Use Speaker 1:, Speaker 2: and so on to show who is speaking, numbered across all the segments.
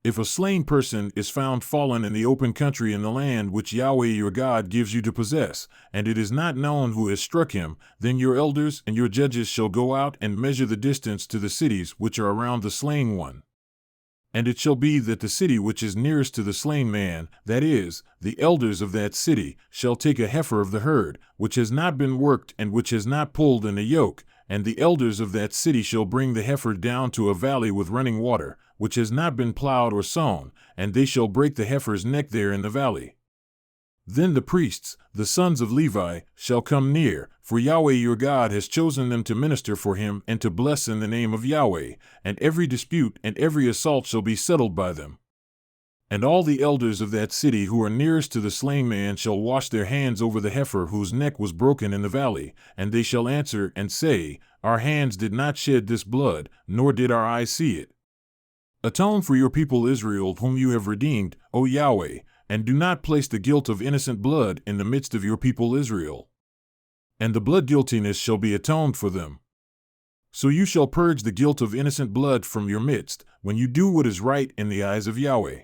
Speaker 1: If a slain person is found fallen in the open country in the land which Yahweh your God gives you to possess, and it is not known who has struck him, then your elders and your judges shall go out and measure the distance to the cities which are around the slain one. And it shall be that the city which is nearest to the slain man, that is, the elders of that city, shall take a heifer of the herd, which has not been worked and which has not pulled in a yoke, and the elders of that city shall bring the heifer down to a valley with running water, which has not been plowed or sown, and they shall break the heifer's neck there in the valley. Then the priests, the sons of Levi, shall come near, for Yahweh your God has chosen them to minister for him and to bless in the name of Yahweh, and every dispute and every assault shall be settled by them. And all the elders of that city who are nearest to the slain man shall wash their hands over the heifer whose neck was broken in the valley, and they shall answer and say, Our hands did not shed this blood, nor did our eyes see it. Atone for your people Israel whom you have redeemed, O Yahweh, and do not place the guilt of innocent blood in the midst of your people Israel. And the blood guiltiness shall be atoned for them. So you shall purge the guilt of innocent blood from your midst, when you do what is right in the eyes of Yahweh.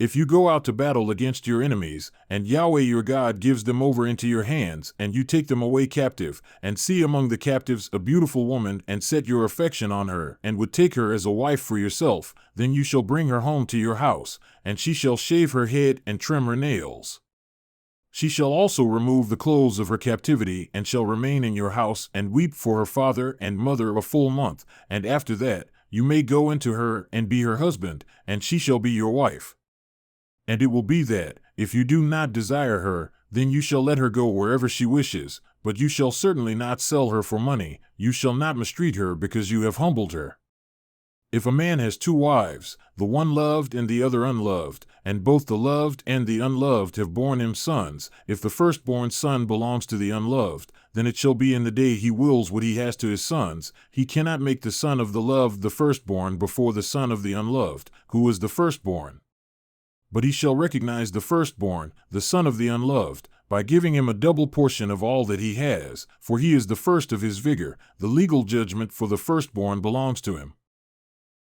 Speaker 1: If you go out to battle against your enemies, and Yahweh your God gives them over into your hands, and you take them away captive, and see among the captives a beautiful woman, and set your affection on her, and would take her as a wife for yourself, then you shall bring her home to your house, and she shall shave her head and trim her nails. She shall also remove the clothes of her captivity, and shall remain in your house, and weep for her father and mother a full month, and after that you may go into her and be her husband, and she shall be your wife. And it will be that, if you do not desire her, then you shall let her go wherever she wishes, but you shall certainly not sell her for money, you shall not mistreat her because you have humbled her. If a man has two wives, the one loved and the other unloved, and both the loved and the unloved have borne him sons, if the firstborn son belongs to the unloved, then it shall be in the day he wills what he has to his sons, he cannot make the son of the loved the firstborn before the son of the unloved, who is the firstborn. But he shall recognize the firstborn, the son of the unloved, by giving him a double portion of all that he has, for he is the first of his vigor. The legal judgment for the firstborn belongs to him.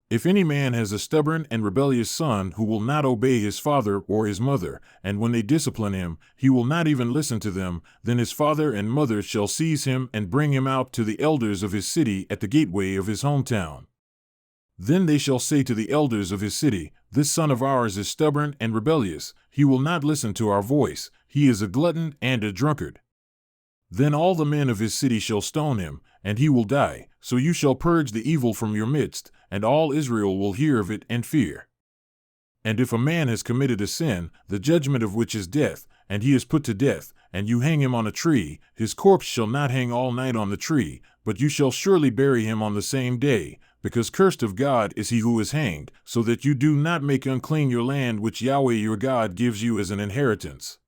Speaker 1: If any man has a stubborn and rebellious son who will not obey his father or his mother, and when they discipline him, he will not even listen to them, then his father and mother shall seize him and bring him out to the elders of his city at the gateway of his hometown. Then they shall say to the elders of his city, This son of ours is stubborn and rebellious, he will not listen to our voice, he is a glutton and a drunkard. Then all the men of his city shall stone him, and he will die, so you shall purge the evil from your midst, and all Israel will hear of it and fear. And if a man has committed a sin, the judgment of which is death, and he is put to death, and you hang him on a tree, his corpse shall not hang all night on the tree, but you shall surely bury him on the same day, because cursed of God is he who is hanged, so that you do not make unclean your land which Yahweh your God gives you as an inheritance.